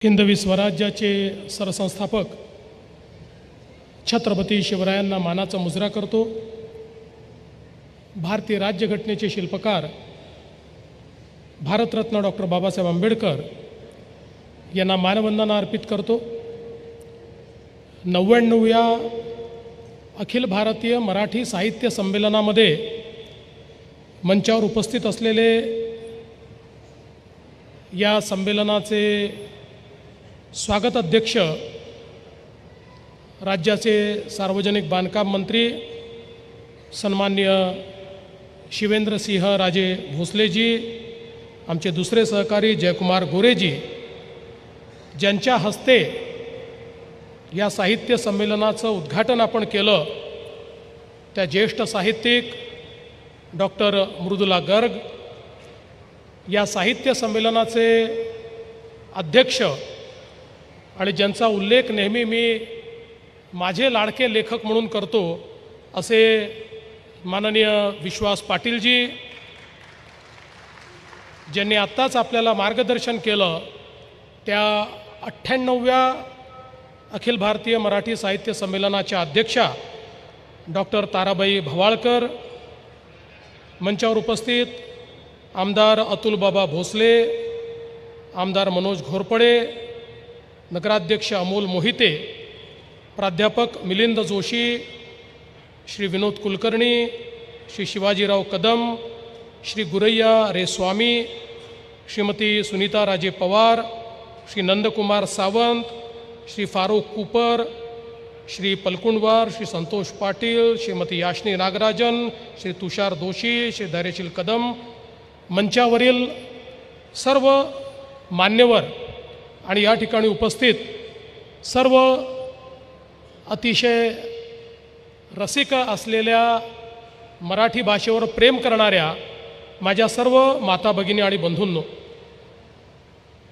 हिंदवी स्वराज्याचे सरसंस्थापक छत्रपती शिवरायांना मानाचा मुजरा करतो। भारतीय राज्यघटनेचे शिल्पकार भारतरत्न डॉक्टर बाबासाहेब आंबेडकर यांना मानवंदना अर्पित करतो। 99व्या अखिल भारतीय मराठी साहित्य संमेलनामध्ये मंचावर उपस्थित असलेले या संमेलनाचे स्वागत अध्यक्ष राज्याचे सार्वजनिक बांधकाम मंत्री सन्माननीय शिवेंद्रसिंह राजे भोसलेजी, आमचे दुसरे सहकारी जयकुमार गोरेजी, ज्यांच्या हस्ते या साहित्य संमेलनाचं उद्घाटन आपण केलं, त्या ज्येष्ठ साहित्यिक डॉक्टर मृदुला गर्ग, या साहित्य संमेलनाचे अध्यक्ष आणि ज्यांचा उल्लेख नेहमी मी माझे लाडके लेखक म्हणून करतो असे माननीय विश्वास पाटीलजी, ज्यांनी आत्ताच आपल्याला मार्गदर्शन केलं, त्या 98व्या अखिल भारतीय मराठी साहित्य संमेलनाच्या अध्यक्षा डॉक्टर ताराबाई भवाळकर, मंचावर उपस्थित आमदार अतुलबाबा भोसले, आमदार मनोज घोरपडे, नगराध्यक्ष अमोल मोहिते, प्राध्यापक मिलिंद जोशी, श्री विनोद कुलकर्णी, श्री शिवाजीराव कदम, श्री गुरैया रेस्वामी, श्रीमती सुनीता राजे पवार, श्री नंदकुमार सावंत, श्री फारूक कुपर, श्री पलकुंडवार, श्री संतोष पाटील, श्रीमती याशनी नागराजन, श्री तुषार दोशी, श्री धैर्यशील कदम, मंचावरील सर्व मान्यवर आणि या ठिकाणी उपस्थित सर्व अतिशय रसिक असलेल्या मराठी भाषेवर प्रेम करणाऱ्या माझ्या सर्व माता भगिनी आणि बंधूंनो,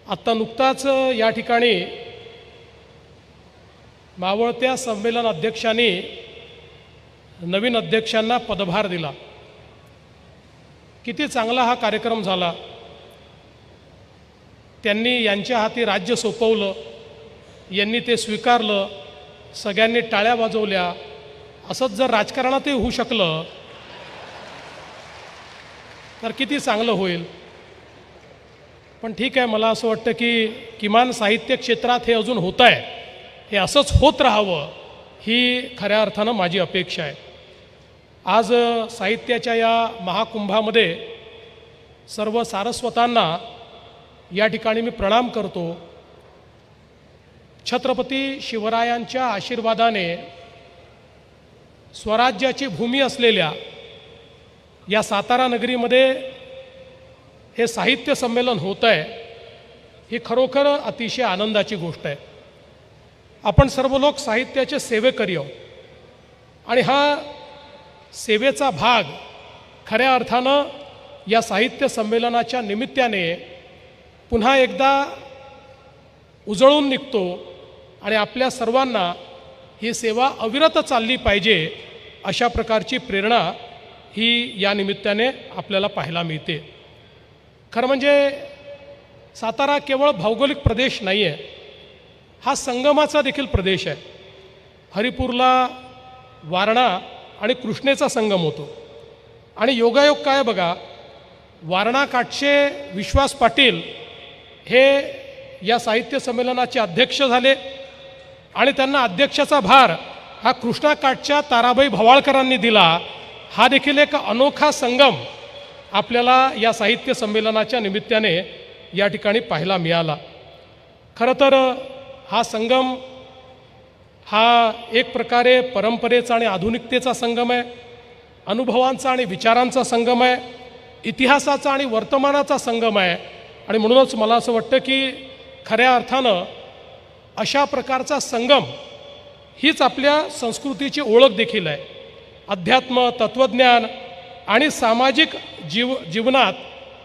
आत्ता नुकताच या ठिकाणी मावळत्या संमेलन अध्यक्षांनी नवीन अध्यक्षांना पदभार दिला। किती चांगला हा कार्यक्रम झाला। त्यांनी यांच्या हाती राज्य सोपवलं, यांनी ते स्वीकारलं, सगळ्यांनी टाळ्या वाजवल्या। असंच जर राजकारणातही होऊ शकलं तर किती चांगलं होईल। पण ठीक आहे, मला असं वाटतं की किमान साहित्य क्षेत्रात हे अजून होत आहे, हे असंच होत राहावं ही खऱ्या अर्थानं माझी अपेक्षा आहे। आज साहित्याच्या या महाकुंभामध्ये सर्व सारस्वतांना या ठिकाणी मी प्रणाम करतो। छत्रपती शिवरायांच्या आशीर्वादाने स्वराज्याची भूमी असलेल्या या सातारा नगरीमध्ये हे साहित्य संमेलन होत आहे, ही खरोखर अतिशय आनंदाची गोष्ट आहे। आपण सर्व लोक साहित्याचे सेवेकरी आहोत आणि हा सेवेचा भाग खऱ्या अर्थानं या साहित्य संमेलनाच्या निमित्ताने पुन्हा एकदा उजळून निघतो आणि आपल्या सर्वांना ही सेवा अविरत चालली पाहिजे अशा प्रकारची प्रेरणा ही या निमित्ताने आपल्याला पाहायला मिळते। खरं म्हणजे सातारा केवळ भौगोलिक प्रदेश नाही आहे, हा संगमाचा देखील प्रदेश आहे। हरिपूरला वारणा आणि कृष्णेचा संगम होतो आणि योगायोग काय बघा, वारणा काठचे विश्वास पाटील हे या साहित्य संमेलनाचे अध्यक्ष झाले आणि त्यांना अध्यक्षाचा भार हा कृष्णा काठच्या ताराबाई भवाळकरांनी दिला। हा देखील एक अनोखा संगम आपल्याला या साहित्य संमेलनाच्या निमित्ताने या ठिकाणी पाहायला मिळाला। खरं तर हा संगम हा एक प्रकारे परंपरेचा आणि आधुनिकतेचा संगम आहे, अनुभवांचा आणि विचारांचा संगम आहे, इतिहासाचा आणि वर्तमानाचा संगम आहे। आणि म्हणूनच मला असं वाटतं की खऱ्या अर्थानं अशा प्रकारचा संगम हीच आपल्या संस्कृतीची ओळख देखील आहे। अध्यात्म, तत्त्वज्ञान आणि सामाजिक जीवनात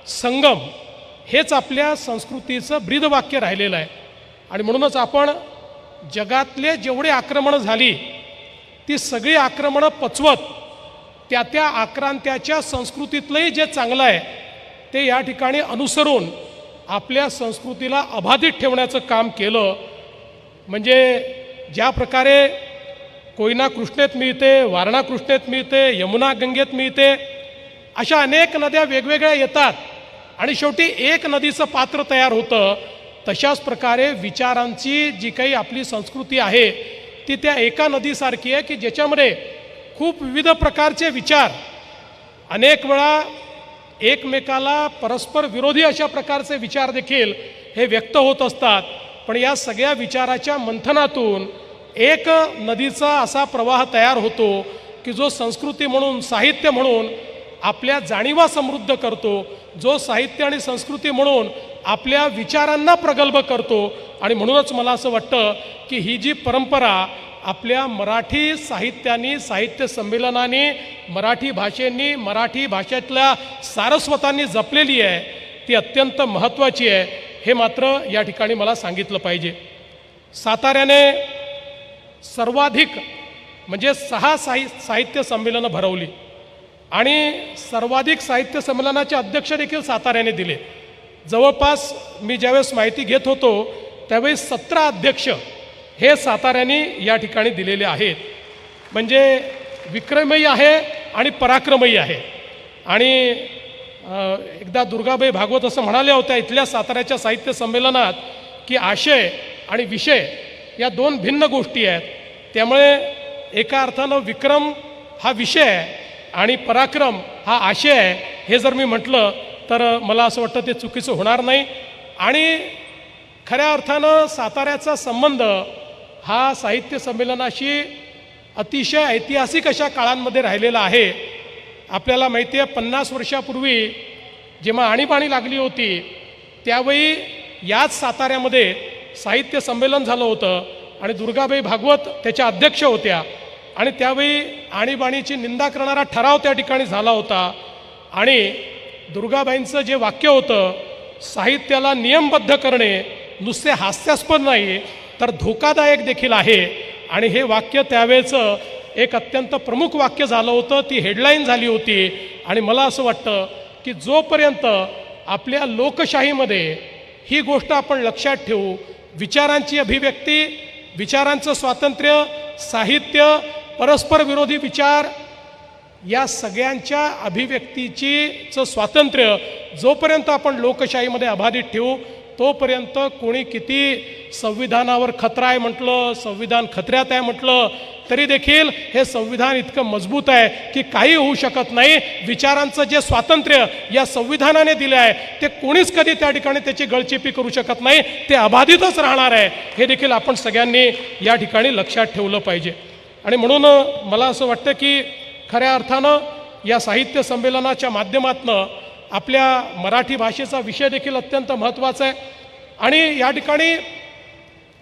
संगम हेच आपल्या संस्कृतीचं ब्रीदवाक्य राहिलेलं आहे। आणि म्हणूनच आपण जगातले जेवढे आक्रमणं झाली ती सगळी आक्रमणं पचवत त्या आक्रांत्याच्या संस्कृतीतलंही जे चांगलं आहे ते या ठिकाणी अनुसरून आपल्या संस्कृतीला अबाधित ठेवण्याचं काम केलं. म्हणजे ज्या प्रकारे कोयना कृष्णेत मिळते, वारणा कृष्णेत मिळते, यमुना गंगेत मिळते, अशा अनेक नद्या वेगवेगळ्या येतात आणि शेवटी एक नदीचं पात्र तयार होतं. तशाच प्रकारे विचारांची जी काही आपली संस्कृती आहे ती त्या एका नदीसारखी आहे की ज्याच्यामध्ये खूप विविध प्रकारचे विचार अनेक वेळा एकमेकाला परस्पर विरोधी अशा प्रकारचे विचार देखील हे व्यक्त होत असतात. पण या सगळ्या विचाराच्या मंथनातून एक नदीचा असा प्रवाह तयार होतो की जो संस्कृती म्हणून, साहित्य म्हणून आपल्या जाणीवा समृद्ध करतो, जो साहित्य आणि संस्कृती म्हणून आपल्या विचारांना प्रगल्भ करतो. आणि म्हणूनच मला असं वाटतं की ही जी परंपरा आपल्या मराठी साहित्यानी, साहित्य संमेलनाने, मराठी भाषेंनी, मराठी भाषेतल्या सारस्वतांनी जपलेली आहे ती अत्यंत महत्त्वाची आहे, हे मात्र या ठिकाणी मला सांगितलं पाहिजे. साताऱ्याने सर्वाधिक म्हणजे 6 साहित्य संमेलनं भरवली आणि सर्वाधिक साहित्य संमेलनाचे अध्यक्ष देखील साताऱ्याने दिले. जवळपास मी ज्यावेळेस माहिती घेत होतो त्यावेळी 17 अध्यक्ष हे साताऱ्याने या ठिकाणी दिलेले आहेत. म्हणजे विक्रमही आहे आणि पराक्रमही आहे. आणि एकदा दुर्गाबाई भागवत असं म्हणाल्या होत्या इथल्या साताऱ्याच्या साहित्य संमेलनात की आशय आणि विषय या 2 भिन्न गोष्टी आहेत. त्यामुळे एका अर्थानं विक्रम हा विषय आहे आणि पराक्रम हा आशय आहे, हे जर मी म्हटलं तर मला असं वाटतं ते चुकीचं होणार नाही. आणि खऱ्या अर्थानं साताऱ्याचा संबंध हा साहित्य संमेलनाशी अतिशय ऐतिहासिक अशा काळांमध्ये राहिलेला आहे. आपल्याला माहिती आहे 50 वर्षापूर्वी जेव्हा आणीबाणी लागली होती त्यावेळी याच साताऱ्यामध्ये साहित्य संमेलन झालं होतं आणि दुर्गाबाई भागवत त्याच्या अध्यक्ष होत्या. आणि त्यावेळी आणीबाणीची निंदा करणारा ठराव त्या ठिकाणी झाला होता. आणि दुर्गाबाईंचं जे वाक्य होतं, साहित्याला नियमबद्ध करणे नुसते हास्यास्पद नाही तर धोकादायक देखील आहे. आणि हे वाक्य त्यावेळेचं एक अत्यंत प्रमुख वाक्य झालं होतं, ती हेडलाईन झाली होती. आणि मला असं वाटतं की जोपर्यंत आपल्या लोकशाहीमध्ये ही गोष्ट आपण लक्षात ठेवू, विचारांची अभिव्यक्ती, विचारांचं स्वातंत्र्य, साहित्य, परस्पर विरोधी विचार या सगळ्यांच्या अभिव्यक्तीचं स्वातंत्र्य जोपर्यंत आपण लोकशाहीमध्ये अबाधित ठेवू तोपर्यंत कोणी किती संविधानावर खतरा आहे म्हटलं, संविधान खतऱ्यात आहे म्हटलं तरी देखील हे संविधान इतकं मजबूत आहे की काही होऊ शकत नाही. विचारांचं जे स्वातंत्र्य या संविधानाने दिलं आहे ते कोणीच कधी त्या ठिकाणी त्याची गळचेपी करू शकत नाही, ते अबाधितच राहणार आहे. हे देखील आपण सगळ्यांनी या ठिकाणी लक्षात ठेवलं पाहिजे. आणि म्हणून मला असं वाटतं की खऱ्या अर्थानं या साहित्य संमेलनाच्या माध्यमातून आपल्या मराठी भाषेचा विषय देखील अत्यंत महत्त्वाचा आहे. आणि या ठिकाणी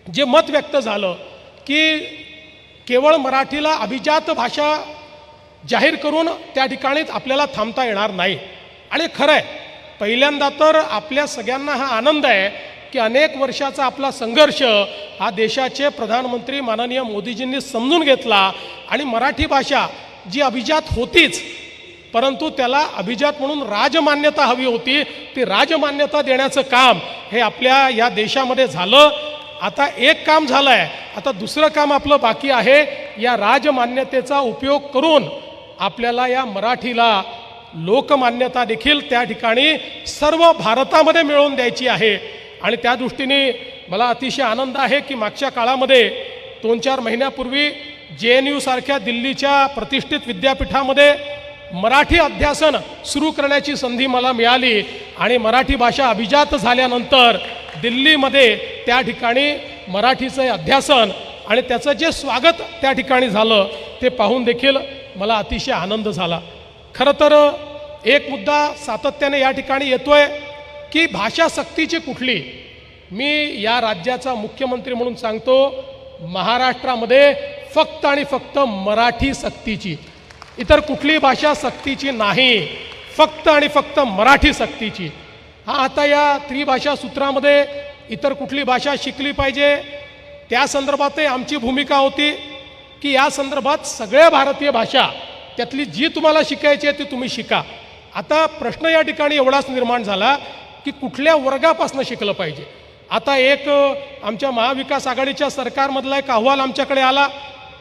जे मत व्यक्त झालं की केवळ मराठीला अभिजात भाषा जाहीर करून त्या ठिकाणी आपल्याला थांबता येणार नाही. आणि खरं आहे, पहिल्यांदा तर आपल्या सगळ्यांना हा आनंद आहे की अनेक वर्षाचा आपला संघर्ष हा देशाचे प्रधानमंत्री माननीय मोदीजींनी समजून घेतला आणि मराठी भाषा जी अभिजात होतीच परंतु त्याला अभिजात म्हणून राजमान्यता हवी होती, ती राजमान्यता देण्याचं काम हे आपल्या या देशामध्ये झालं. आता एक काम झालं आहे, आता दुसरं काम आपलं बाकी आहे. या राजमान्यतेचा उपयोग करून आपल्याला या मराठीला लोकमान्यता देखील त्या ठिकाणी सर्व भारतामध्ये मिळवून द्यायची आहे. आणि त्या दृष्टीने मला अतिशय आनंद आहे की मागच्या काळामध्ये 2-4 महिन्यापूर्वी JNU सारख्या दिल्लीच्या प्रतिष्ठित विद्यापीठामध्ये मराठी अध्यासन सुरू करण्याची संधी मला मिळाली. आणि मराठी भाषा अभिजात झाल्यानंतर दिल्लीमध्ये त्या ठिकाणी मराठीचं अध्यासन आणि त्याचं जे स्वागत त्या ठिकाणी झालं ते पाहून देखील मला अतिशय आनंद झाला. खरं तर एक मुद्दा सातत्याने या ठिकाणी येतोय की भाषा सक्तीची कुठली. मी या राज्याचा मुख्यमंत्री म्हणून सांगतो, महाराष्ट्रामध्ये फक्त आणि फक्त मराठी सक्तीची, इतर कुठली भाषा सक्तीची नाही, फक्त आणि फक्त मराठी सक्तीची. हा आता या त्रिभाषा सूत्रामध्ये इतर कुठली भाषा शिकली पाहिजे त्या संदर्भातही आमची भूमिका होती की या संदर्भात सगळ्या भारतीय भाषा त्यातली जी तुम्हाला शिकायची आहे ती तुम्ही शिका. आता प्रश्न या ठिकाणी एवढाच निर्माण झाला की कुठल्या वर्गापासून शिकलं पाहिजे. आता एक आमच्या महाविकास आघाडीच्या सरकारमधला एक अहवाल आमच्याकडे आला.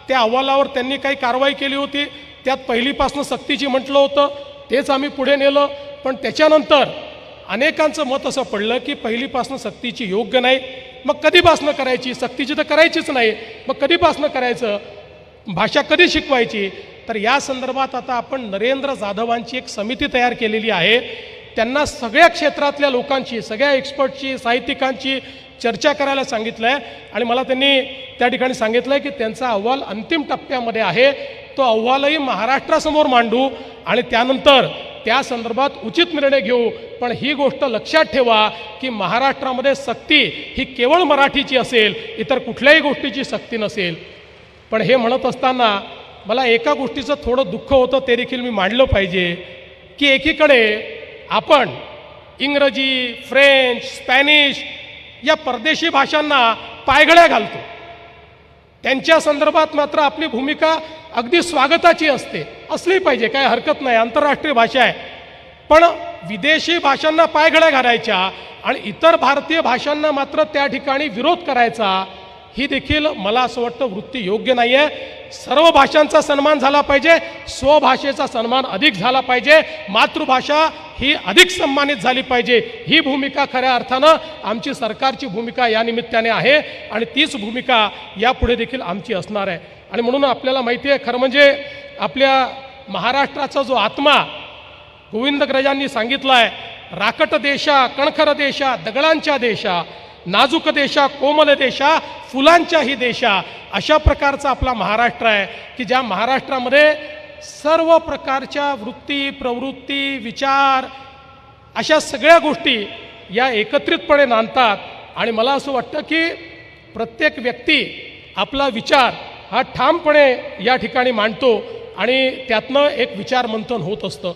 त्या अहवालावर त्यांनी काही कारवाई केली होती. त्यात पहिलीपासून सक्तीची म्हटलं होतं, तेच आम्ही पुढे नेलं. पण त्याच्यानंतर अनेकांचं मत असं पडलं की पहिलीपासून सक्तीची योग्य नाही. मग कधीपासून करायची? सक्तीची तर करायचीच नाही, मग कधीपासून करायचं? भाषा कधी शिकवायची? तर या संदर्भात आता आपण नरेंद्र जाधवांची एक समिती तयार केलेली आहे. त्यांना सगळ्या क्षेत्रातल्या लोकांची, सगळ्या एक्सपर्टची, साहित्यिकांची चर्चा करायला सांगितलं आहे. आणि मला त्यांनी त्या ठिकाणी सांगितलं आहे की त्यांचा अहवाल अंतिम टप्प्यामध्ये आहे. तो अहवालही महाराष्ट्रासमोर मांडू आणि त्यानंतर त्या संदर्भात उचित निर्णय घेऊ. पण ही गोष्ट लक्षात ठेवा की महाराष्ट्रामध्ये सक्ती ही केवळ मराठीची असेल, इतर कुठल्याही गोष्टीची सक्ती नसेल. पण हे म्हणत असताना मला एका गोष्टीचं थोडं दुःख होतं, ते देखील मी मांडलं पाहिजे की एकीकडे आपण इंग्रजी, फ्रेंच, स्पॅनिश या परदेशी भाषांना पायघड्या घालतो. त्यांच्या संदर्भात मात्र आपली भूमिका अगदी स्वागताची असते, असली पाहिजे, काय हरकत नाही, आंतरराष्ट्रीय भाषा आहे. पण विदेशी भाषांना पायघड्या घालायच्या आणि इतर भारतीय भाषांना मात्र त्या ठिकाणी विरोध करायचा, ही देखील मला असं वाटतं वृत्ती योग्य नाही आहे. सर्व भाषांचा सन्मान झाला पाहिजे, स्वभाषेचा सन्मान अधिक झाला पाहिजे, मातृभाषा ही अधिक सन्मानित झाली पाहिजे. ही भूमिका खऱ्या अर्थानं आमची सरकारची भूमिका या निमित्ताने आहे आणि तीच भूमिका यापुढे देखील आमची असणार आहे. आणि म्हणून आपल्याला माहिती आहे, खरं म्हणजे आपल्या महाराष्ट्राचा जो आत्मा गोविंदग्रजांनी सांगितला आहे, राकट देशा, कणखर देशा, दगडांच्या देशा, नाजूक देशा, कोमल देशा, फुलांच्याही देशा, अशा प्रकारचा आपला महाराष्ट्र आहे की ज्या महाराष्ट्रामध्ये सर्व प्रकारच्या वृत्ती, प्रवृत्ती, विचार अशा सगळ्या गोष्टी या एकत्रितपणे नांदतात. आणि मला असं वाटतं की प्रत्येक व्यक्ती आपला विचार हा ठामपणे या ठिकाणी मांडतो आणि त्यातनं एक विचार मंथन होत असतं.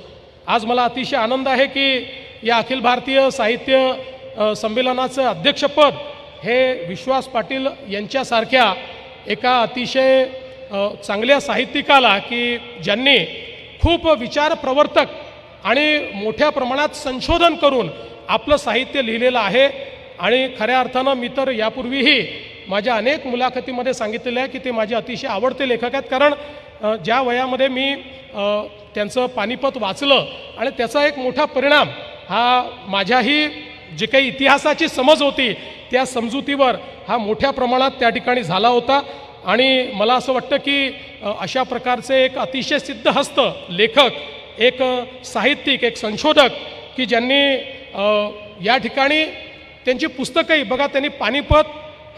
आज मला अतिशय आनंद आहे की या अखिल भारतीय साहित्य संमेलनाचं अध्यक्षपद हे विश्वास पाटील यांच्यासारख्या एका अतिशय चांगल्या साहित्यिकाला, की ज्यांनी खूप विचार प्रवर्तक आणि मोठ्या प्रमाणात संशोधन करून आपलं साहित्य लिहिलेलं आहे. आणि खऱ्या अर्थानं मी तर यापूर्वीही माझ्या अनेक मुलाखतीमध्ये सांगितलेलं आहे की ते माझे अतिशय आवडते लेखक आहेत. कारण ज्या वयामध्ये मी त्यांचं पानिपत वाचलं आणि त्याचा एक मोठा परिणाम हा माझ्याही जे काही इतिहासाची समज होती त्या समजुतीवर हा मोठ्या प्रमाणात त्या ठिकाणी झाला होता. आणि मला असं वाटतं की अशा प्रकारचे एक अतिशय सिद्धहस्त लेखक, एक साहित्यिक, एक संशोधक की ज्यांनी या ठिकाणी त्यांची पुस्तकंही बघा, त्यांनी पानिपत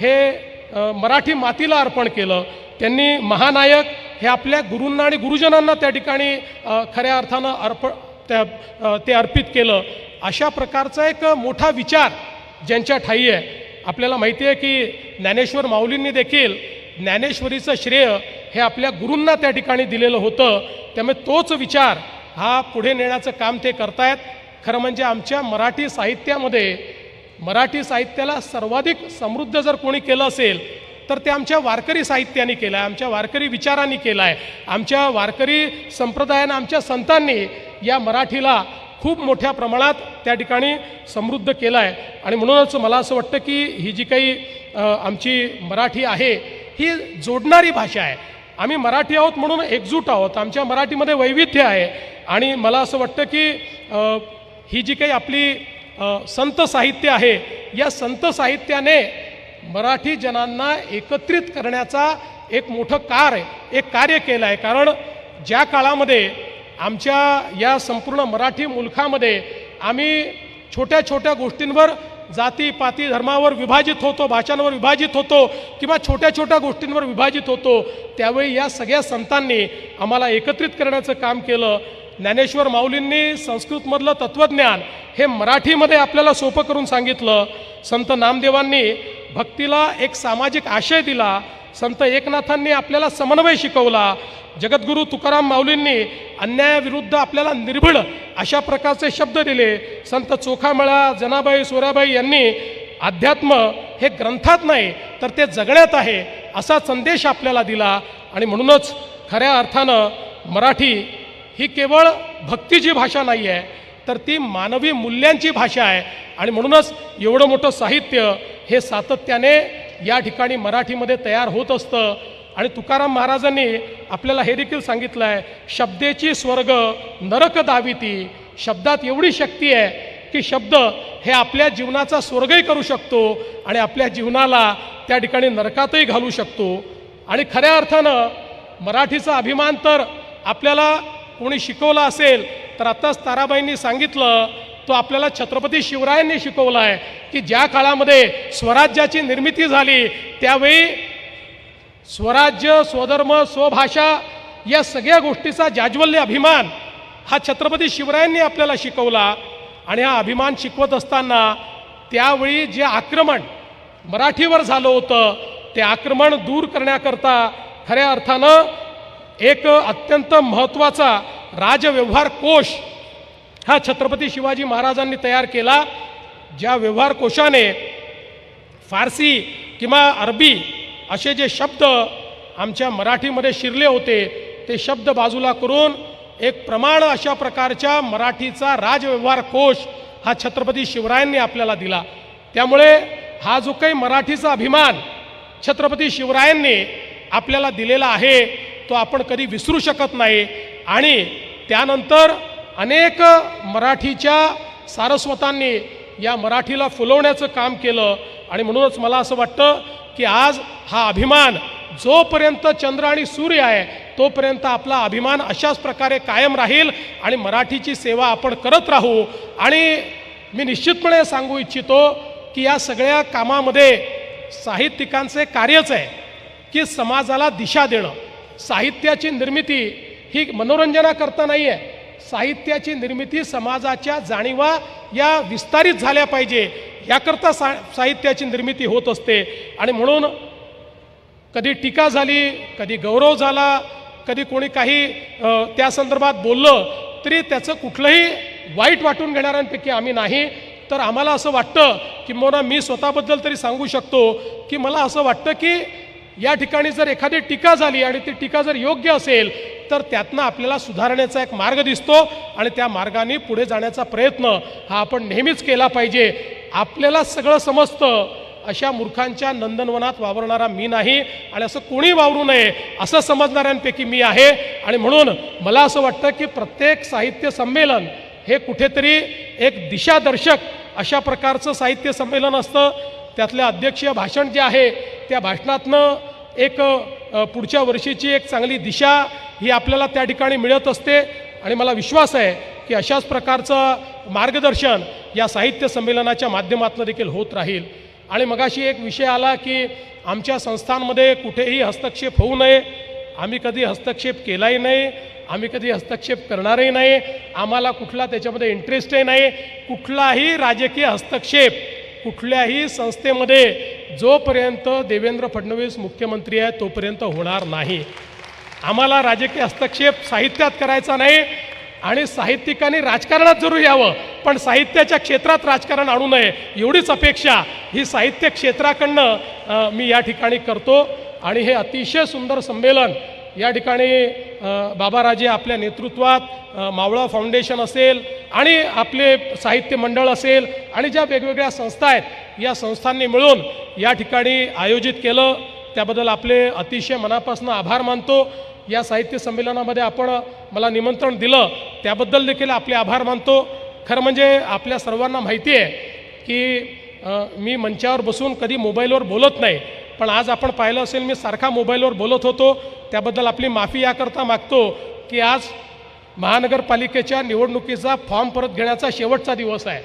हे मराठी मातीला अर्पण केलं, त्यांनी महानायक हे आपल्या गुरूंना आणि गुरुजनांना त्या ठिकाणी खऱ्या अर्थानं ते अर्पित केलं. अशा प्रकारचा एक मोठा विचार ज्यांच्या ठायी आहे. आपल्याला माहिती आहे की ज्ञानेश्वर माऊलींनी देखील ज्ञानेश्वरीचं श्रेय हे आपल्या गुरूंना त्या ठिकाणी दिलेलं होतं. त्यामुळे तोच विचार हा पुढे नेण्याचं काम ते करतायत. खरं म्हणजे आमच्या मराठी साहित्यामध्ये, मराठी साहित्याला सर्वाधिक समृद्ध जर कोणी केलं असेल तर ते आमच्या वारकरी साहित्याने केलं आहे, आमच्या वारकरी विचारांनी केलं आहे, आमच्या वारकरी संप्रदायानं, आमच्या संतांनी या मराठीला खूप मोठ्या प्रमाणात त्या ठिकाणी समृद्ध केलं आहे. आणि म्हणूनच मला असं वाटतं की ही जी काही आमची मराठी आहे ही जोडणारी भाषा आहे. आम्ही मराठी आहोत म्हणून एकजूट आहोत, आमच्या मराठीमध्ये वैविध्य आहे. आणि मला असं वाटतं की ही जी काही आपली संत साहित्य आहे, या संत साहित्याने मराठी जनांना एकत्रित करण्याचा एक मोठं कार्य केलं आहे. कारण ज्या काळामध्ये आमच्या या संपूर्ण मराठी मुलखामध्ये आम्ही छोट्या छोट्या गोष्टींवर, जाती पाती धर्मावर विभाजित होतो, भाषांवर विभाजित होतो किंवा छोट्या छोट्या गोष्टींवर विभाजित होतो, त्यावेळी या सगळ्या संतांनी आम्हाला एकत्रित करण्याचं काम केलं. ज्ञानेश्वर माऊलींनी संस्कृतमधलं तत्त्वज्ञान हे मराठीमध्ये आपल्याला सोपं करून सांगितलं. संत नामदेवांनी भक्तीला एक सामाजिक आशय दिला. संत एकनाथांनी आपल्याला समन्वय शिकवला. जगद्गुरू तुकाराम माऊलींनी अन्यायाविरुद्ध आपल्याला निर्भीड अशा प्रकारचे शब्द दिले. संत चोखामेळा, जनाबाई, सोराबाई यांनी अध्यात्म हे ग्रंथात नाही तर ते जगण्यात आहे असा संदेश आपल्याला दिला. आणि म्हणूनच खऱ्या अर्थानं मराठी ही केवळ भक्तीची भाषा नाही आहे, तर ती मानवी मूल्यांची भाषा आहे. आणि म्हणूनच एवढं मोठं साहित्य हे सातत्याने या ठिकाणी मराठीमध्ये तयार होत असतं. आणि तुकाराम महाराजांनी आपल्याला हे देखील सांगितलं आहे, शब्देची स्वर्ग नरक दाविती. शब्दात एवढी शक्ती आहे की शब्द हे आपल्या जीवनाचा स्वर्गही करू शकतो आणि आपल्या जीवनाला त्या ठिकाणी नरकातही घालू शकतो. आणि खऱ्या अर्थानं मराठीचा अभिमान तर आपल्याला कोणी शिकवला असेल तर आत्ताच ताराबाईंनी सांगितलं, तो आपल्याला छत्रपती शिवरायांनी शिकवला आहे की ज्या काळामध्ये स्वराज्याची निर्मिती झाली त्यावेळी स्वराज्य, स्वधर्म, स्वभाषा या सगळ्या गोष्टीचा जाज्वल्य अभिमान हा छत्रपती शिवरायांनी आपल्याला शिकवला. आणि हा अभिमान शिकवत असताना त्यावेळी जे आक्रमण मराठीवर झालं होतं ते आक्रमण दूर करण्याकरता खऱ्या अर्थानं एक अत्यंत महत्त्वाचा राजव्यवहार कोश हा छत्रपती शिवाजी महाराजांनी तयार केला. ज्या व्यवहार कोशाने फारसी किंवा अरबी असे जे शब्द आमच्या मराठीमध्ये शिरले होते ते शब्द बाजूला करून एक प्रमाण अशा प्रकारच्या मराठीचा राजव्यवहार कोश हा छत्रपती शिवरायांनी आपल्याला दिला. त्यामुळे हा जो काही मराठीचा अभिमान छत्रपती शिवरायांनी आपल्याला दिलेला आहे तो आपण कधी विसरू शकत नाही. आणि त्यानंतर अनेक मराठीच्या सारस्वतांनी या मराठीला फुलवण्याचं काम केलं. आणि म्हणूनच मला असं वाटतं की आज हा अभिमान जोपर्यंत चंद्र आणि सूर्य आहे तोपर्यंत आपला अभिमान अशाच प्रकारे कायम राहील आणि मराठीची सेवा आपण करत राहू. आणि मी निश्चितपणे सांगू इच्छितो की या सगळ्या कामामध्ये साहित्यिकांचे कार्यच आहे की समाजाला दिशा देणं. साहित्याची निर्मिती ही मनोरंजनाकरता नाही आहे. साहित्याची निर्मिती समाजाच्या जाणीवा या विस्तारित झाल्या पाहिजे याकरता साहित्याची निर्मिती होत असते. आणि म्हणून कधी टीका झाली, कधी गौरव झाला, कधी कोणी काही त्या संदर्भात बोललं तरी त्याचं कुठलंही वाईट वाटून घेणाऱ्यांपैकी आम्ही नाही. तर आम्हाला असं वाटतं की मोना मी स्वतःबद्दल तरी सांगू शकतो की मला असं वाटतं की या ठिकाणी जर एखादी टीका झाली आणि ती टीका जर योग्य असेल तर त्यातनं आपल्याला सुधारण्याचा एक मार्ग दिसतो आणि त्या मार्गाने पुढे जाण्याचा प्रयत्न हा आपण नेहमीच केला पाहिजे. आपल्याला सगळं समजतं अशा मूर्खांच्या नंदनवनात वावरणारा मी नाही आणि असं कोणी वावरू नये असं समजणाऱ्यांपैकी मी आहे. आणि म्हणून मला असं वाटतं की प्रत्येक साहित्य संमेलन हे कुठेतरी एक दिशादर्शक अशा प्रकारचं साहित्य संमेलन असतं. त्यातलं अध्यक्षीय भाषण जे आहे त्या भाषणातनं एक पुढच्या वर्षीची एक चांगली दिशा ही आपल्याला त्या ठिकाणी मिळत असते. आणि मला विश्वास आहे की अशाच प्रकारचं मार्गदर्शन या साहित्य संमेलनाच्या माध्यमातून देखील होत राहील. आणि मगाशी एक विषय आला की आमच्या संस्थांमध्ये कुठेही हस्तक्षेप होऊ नये. आम्ही कधी हस्तक्षेप केलाही नाही, आम्ही कधी हस्तक्षेप करणारही नाही, आम्हाला कुठला त्याच्यामध्ये इंटरेस्टही नाही. कुठलाही राजकीय हस्तक्षेप कुठल्याही संस्थेमध्ये जोपर्यंत देवेंद्र फडणवीस मुख्यमंत्री आहेत तोपर्यंत होणार नाही. आम्हाला राजकीय हस्तक्षेप साहित्यात करायचा नाही आणि साहित्यिकांनी राजकारणात जरूर यावं पण साहित्याच्या क्षेत्रात राजकारण आणू नये एवढीच अपेक्षा ही साहित्य क्षेत्राकडनं मी या ठिकाणी करतो. आणि हे अतिशय सुंदर संमेलन या ठिकाणी बाबाराजे आपल्या नेतृत्वात मावळा फाउंडेशन असेल आणि आपले साहित्य मंडळ असेल आणि ज्या वेगवेगळ्या संस्था आहेत या संस्थांनी मिळून या ठिकाणी आयोजित केलं त्याबद्दल आपले अतिशय मनापासून आभार मानतो. या साहित्य संमेलनामध्ये आपण मला निमंत्रण दिलं त्याबद्दल देखील आपले आभार मानतो. खरं म्हणजे आपल्या सर्वांना माहिती आहे की मी मंचावर बसून कधी मोबाईलवर बोलत नाही पण आज आपण पाहिलं असेल मी सारखा मोबाईलवर बोलत होतो त्याबद्दल आपली माफी याकरता मागतो की आज महानगरपालिकेच्या निवडणुकीचा फॉर्म परत घेण्याचा शेवटचा दिवस आहे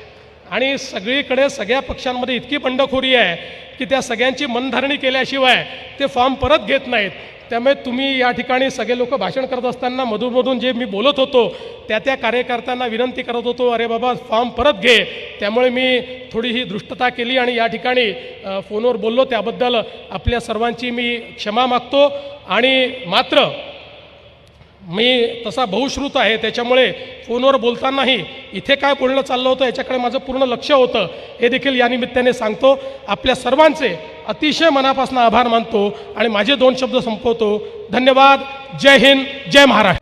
आणि सगळीकडे सगळ्या पक्षांमध्ये इतकी बंडखोरी आहे की त्या सगळ्यांची मनधरणी केल्याशिवाय ते फॉर्म परत घेत नाहीत. त्यामुळे तुम्ही या ठिकाणी सगळे लोक भाषण करत असताना मधूनमधून जे मी बोलत होतो त्या कार्यकर्त्यांना विनंती करत होतो अरे बाबा फॉर्म परत घे. त्यामुळे मी थोडी ही दृष्टता केली आणि या ठिकाणी फोनवर बोललो त्याबद्दल आपल्या सर्वांची मी क्षमा मागतो. आणि मात्र मी तसा बहुश्रुत आहे त्याच्यामुळे फोनवर बोलतानाही इथे काय बोलणं चाललं होतं याच्याकडे माझं पूर्ण लक्ष होतं हे देखील या निमित्ताने सांगतो. आपल्या सर्वांचे अतिशय मनापासून आभार मानतो आणि माझे 2 शब्द संपवतो. धन्यवाद. जय हिंद, जय महाराष्ट्र.